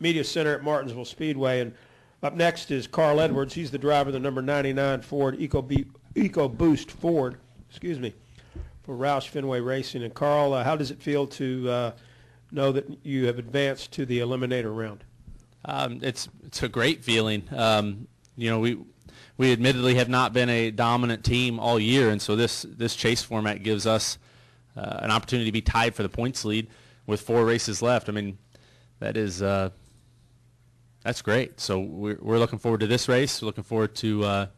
Media Center at Martinsville Speedway. And up next is Carl Edwards. He's the driver of the number 99 Ford EcoBoost Ford, for Roush Fenway Racing. And Carl, how does it feel to know that you have advanced to the eliminator round? It's a great feeling. We admittedly have not been a dominant team all year, and so this chase format gives us an opportunity to be tied for the points lead with 4 races left. I mean, that's great. So we're looking forward to this race. We're looking forward to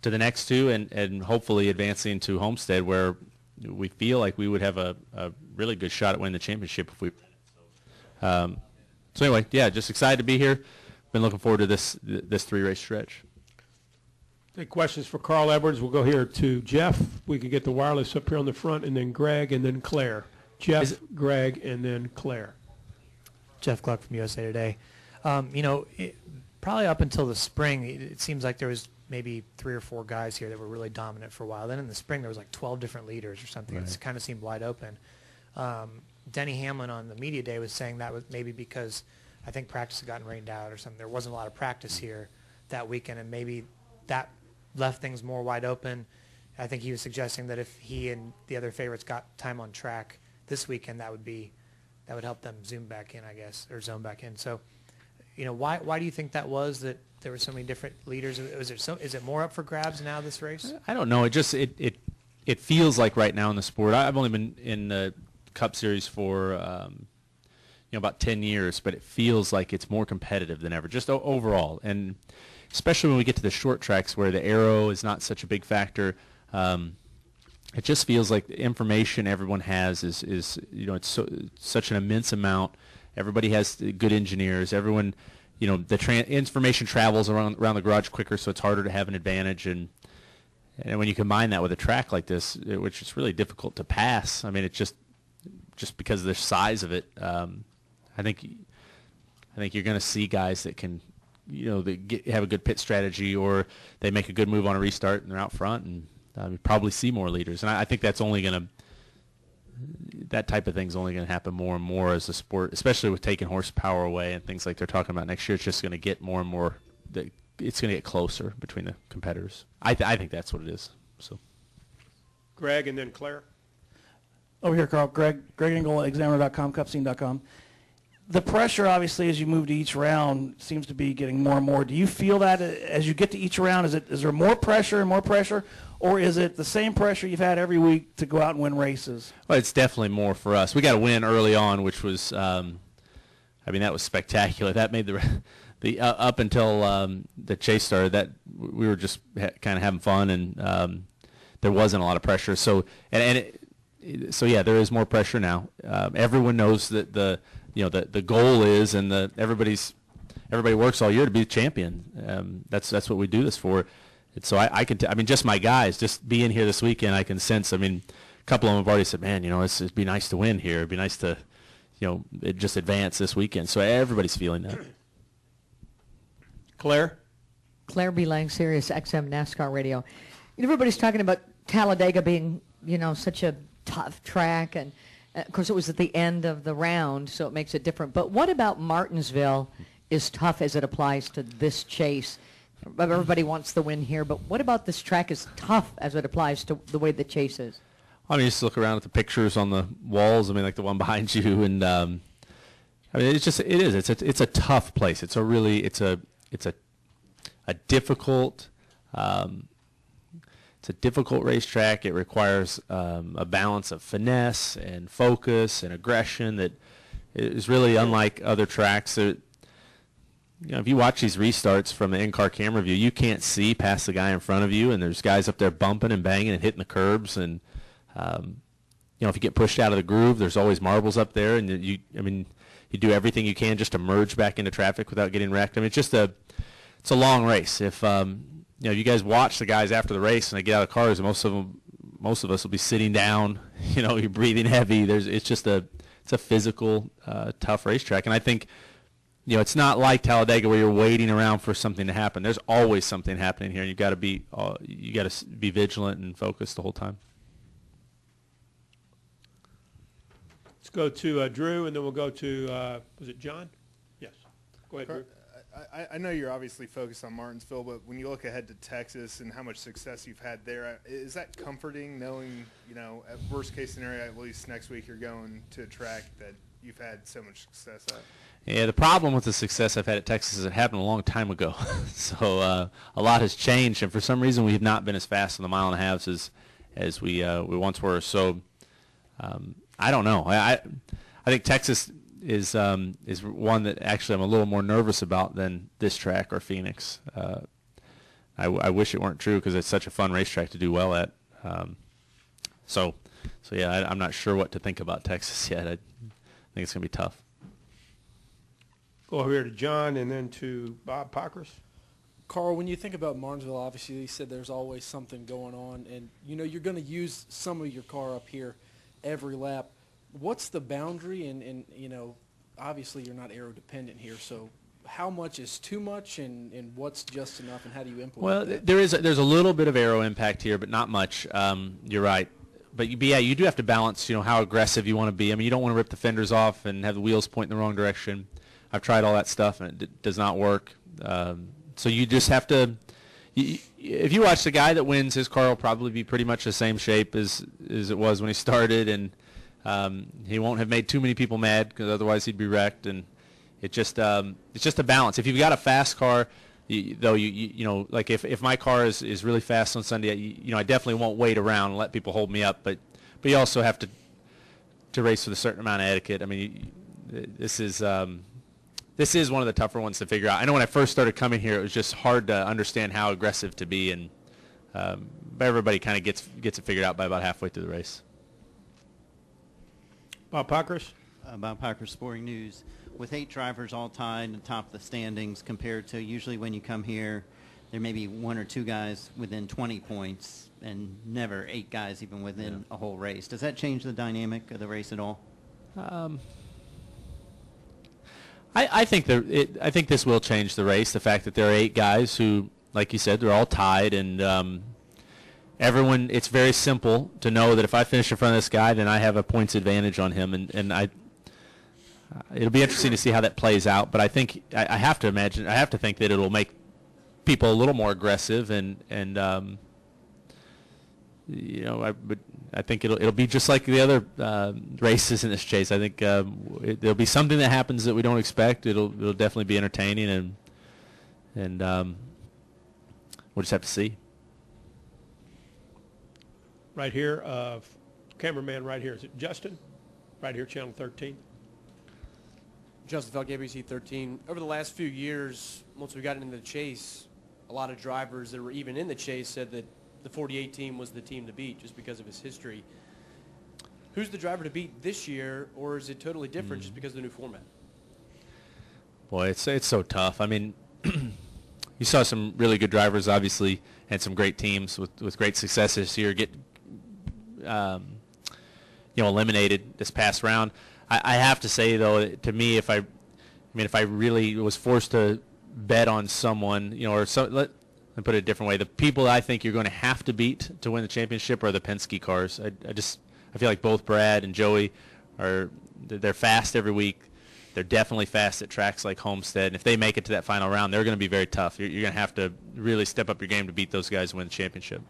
the next 2, and hopefully advancing to Homestead, where we feel like we would have a really good shot at winning the championship if we. So anyway, yeah, just excited to be here. Been looking forward to this 3-race stretch. Take questions for Carl Edwards. We'll go here to Jeff. We can get the wireless up here on the front, and then Greg, and then Claire. Jeff, Greg, and then Claire. Jeff Gluck from USA Today. Probably up until the spring, it seems like there was maybe 3 or 4 guys here that were really dominant for a while. Then in the spring, there was like 12 different leaders or something. Right. It kind of seemed wide open. Denny Hamlin on the media day was saying that was maybe because I think practice had gotten rained out or something. There wasn't a lot of practice here that weekend, and maybe that left things more wide open. I think he was suggesting that if he and the other favorites got time on track this weekend, that would help them zoom back in, I guess, or zone back in. So, why do you think that was, that there were so many different leaders? Is it more up for grabs now, this race? I don't know. It feels like right now in the sport. I've only been in the Cup Series for about 10 years, but it feels like it's more competitive than ever, just overall. And especially when we get to the short tracks where the aero is not such a big factor, it just feels like the information everyone has is it's such an immense amount. Everybody has good engineers. Everyone, the information travels around the garage quicker, so it's harder to have an advantage. And when you combine that with a track like this, which is really difficult to pass, I mean, it's just because of the size of it, I think you're going to see guys that can, have a good pit strategy, or they make a good move on a restart and they're out front, and you probably see more leaders. And I think that's only going to, that type of thing's only going to happen more and more as the sport, especially with taking horsepower away and things like they're talking about next year. It's just going to get more and more, it's going to get closer between the competitors. I think that's what it is. So, Greg, and then Claire. Over here, Carl. Greg Engel, Examiner.com, Cupscene.com. The pressure, obviously, as you move to each round, seems to be getting more and more. Do you feel that as you get to each round? Is there more pressure, or is it the same pressure you've had every week to go out and win races? Well, it's definitely more for us. We got to win early on, which was, that was spectacular. That made the up until the chase started, that we were just kind of having fun, and there wasn't a lot of pressure. So so yeah, there is more pressure now. Everyone knows that the goal is, and everybody works all year to be the champion. That's what we do this for. And so I can just my guys, just being here this weekend, I can sense. I mean, a couple of them have already said, man, it'd be nice to win here. It'd be nice to, just advance this weekend. So everybody's feeling that. Claire B. Lang, Sirius XM NASCAR Radio. Everybody's talking about Talladega being, such a tough track, and of course it was at the end of the round, so it makes it different. But what about Martinsville is tough as it applies to this chase? Everybody wants the win here, but what about this track is tough as it applies to the way the chase is? I mean, just look around at the pictures on the walls. I mean, like the one behind you, and it's a tough place. It's a difficult. It's a difficult racetrack. It requires a balance of finesse and focus and aggression that is really unlike other tracks. If you watch these restarts from the in-car camera view, you can't see past the guy in front of you, and there's guys up there bumping and banging and hitting the curbs. And if you get pushed out of the groove, there's always marbles up there, and you do everything you can just to merge back into traffic without getting wrecked. I mean, it's a long race. If you guys watch the guys after the race and they get out of cars, and most of us will be sitting down. You're breathing heavy. It's a physical, tough racetrack, and I think. It's not like Talladega where you're waiting around for something to happen. There's always something happening here, and you got to be vigilant and focused the whole time. Let's go to Drew, and then we'll go to was it John? Yes. Go ahead, Drew. I know you're obviously focused on Martinsville, but when you look ahead to Texas and how much success you've had there, is that comforting knowing, at worst case scenario, at least next week you're going to a track that you've had so much success at? Yeah, the problem with the success I've had at Texas is it happened a long time ago. So a lot has changed, and for some reason we have not been as fast on the mile and a halves as we once were. So I don't know. I think Texas is one that actually I'm a little more nervous about than this track or Phoenix. I wish it weren't true because it's such a fun racetrack to do well at. So yeah, I'm not sure what to think about Texas yet. I think it's going to be tough. Go over here to John and then to Bob Pockers. Carl, when you think about Martinsville, obviously you said there's always something going on, and you're going to use some of your car up here every lap. What's the boundary? And obviously you're not aero dependent here, so how much is too much, and what's just enough, and how do you implement that? There's a little bit of aero impact here, but not much. You're right. But you do have to balance, how aggressive you want to be. I mean, you don't want to rip the fenders off and have the wheels point in the wrong direction. I've tried all that stuff, and it does not work. So you just have to. If you watch the guy that wins, his car will probably be pretty much the same shape as it was when he started, and he won't have made too many people mad because otherwise he'd be wrecked. And it's just a balance. If you've got a fast car, like if my car is really fast on Sunday, I definitely won't wait around and let people hold me up. But you also have to race with a certain amount of etiquette. I mean, this is one of the tougher ones to figure out. I know when I first started coming here, it was just hard to understand how aggressive to be, and but everybody kind of gets it figured out by about halfway through the race. Bob Pockers. Bob Pockers, Sporting News. With 8 drivers all tied at the top of the standings, compared to usually when you come here, there may be 1 or 2 guys within 20 points, and never 8 guys even within a whole race. Does that change the dynamic of the race at all? I think this will change the race. The fact that there are 8 guys who, like you said, they're all tied, and everyone. It's very simple to know that if I finish in front of this guy, then I have a points advantage on him, and it'll be interesting to see how that plays out. But I think I have to think that it'll make people a little more aggressive, and I think it'll be just like the other races in this chase. I think there'll be something that happens that we don't expect. It'll definitely be entertaining, and we'll just have to see. Right here, cameraman right here. Is it Justin? Right here, channel 13. Justin Felk, ABC 13. Over the last few years, once we got into the chase, a lot of drivers that were even in the chase said that the 48 team was the team to beat just because of his history. Who's the driver to beat this year, or is it totally different just because of the new format? Boy, it's so tough. I mean, you saw some really good drivers, obviously, and some great teams with great success this year get eliminated this past round. I have to say, though, to me, if I really was forced to bet on someone, let me put it a different way. The people I think you're going to have to beat to win the championship are the Penske cars. I feel like both Brad and Joey they're fast every week. They're definitely fast at tracks like Homestead. And if they make it to that final round, they're going to be very tough. You're going to have to really step up your game to beat those guys and win the championship.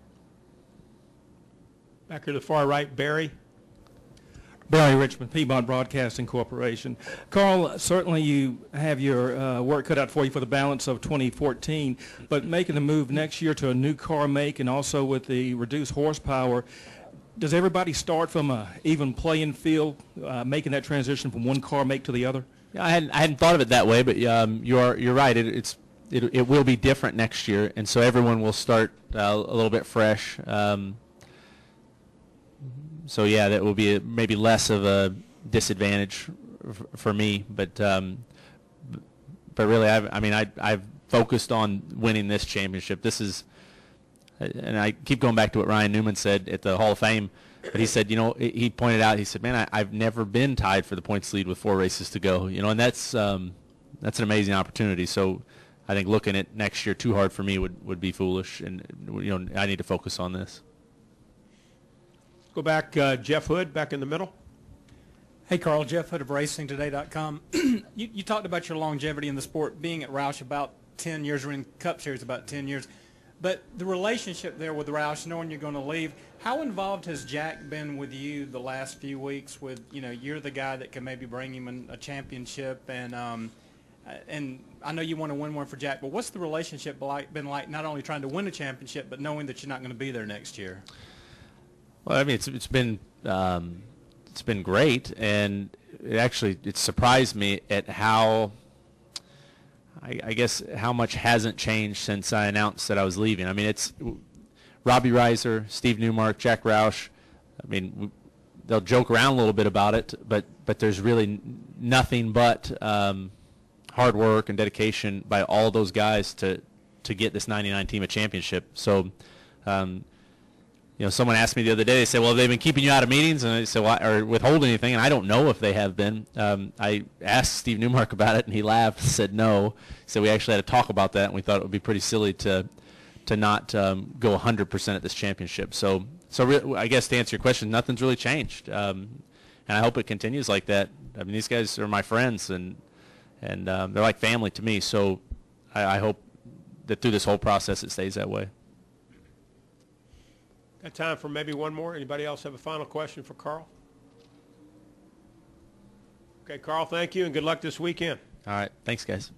Back to the far right, Barry. Barry Richmond, Piedmont Broadcasting Corporation. Carl, certainly you have your work cut out for you for the balance of 2014, but making the move next year to a new car make and also with the reduced horsepower, does everybody start from an even playing field, making that transition from one car make to the other? I hadn't thought of it that way, but you're right. It will be different next year, and so everyone will start a little bit fresh. So yeah, that will be maybe less of a disadvantage for me, but really, I've focused on winning this championship. This is, and I keep going back to what Ryan Newman said at the Hall of Fame, but he said, he pointed out, he said, man, I've never been tied for the points lead with 4 races to go, and that's an amazing opportunity. So I think looking at next year too hard for me would be foolish, and I need to focus on this. Go back, Jeff Hood, back in the middle. Hey, Carl, Jeff Hood of RacingToday.com. You talked about your longevity in the sport, being at Roush about 10 years, or in Cup Series about 10 years. But the relationship there with Roush, knowing you're going to leave, how involved has Jack been with you the last few weeks with, you're the guy that can maybe bring him a championship, and I know you want to win one for Jack, but what's the relationship been like, not only trying to win a championship, but knowing that you're not going to be there next year? Well, I mean, it's been great, and it surprised me at how, I guess, how much hasn't changed since I announced that I was leaving. I mean, it's Robbie Reiser, Steve Newmark, Jack Roush. I mean, they'll joke around a little bit about it, but there's really nothing but hard work and dedication by all those guys to get this 99 team a championship. So, someone asked me the other day, they said, well, have they been keeping you out of meetings? And I said, well, or withholding anything? And I don't know if they have been. I asked Steve Newmark about it, and he laughed and said no. So we actually had to talk about that, and we thought it would be pretty silly to not go 100% at this championship. So I guess to answer your question, nothing's really changed. And I hope it continues like that. I mean, these guys are my friends, and they're like family to me. So I hope that through this whole process it stays that way. Got time for maybe one more. Anybody else have a final question for Carl? Okay, Carl, thank you, and good luck this weekend. All right. Thanks, guys.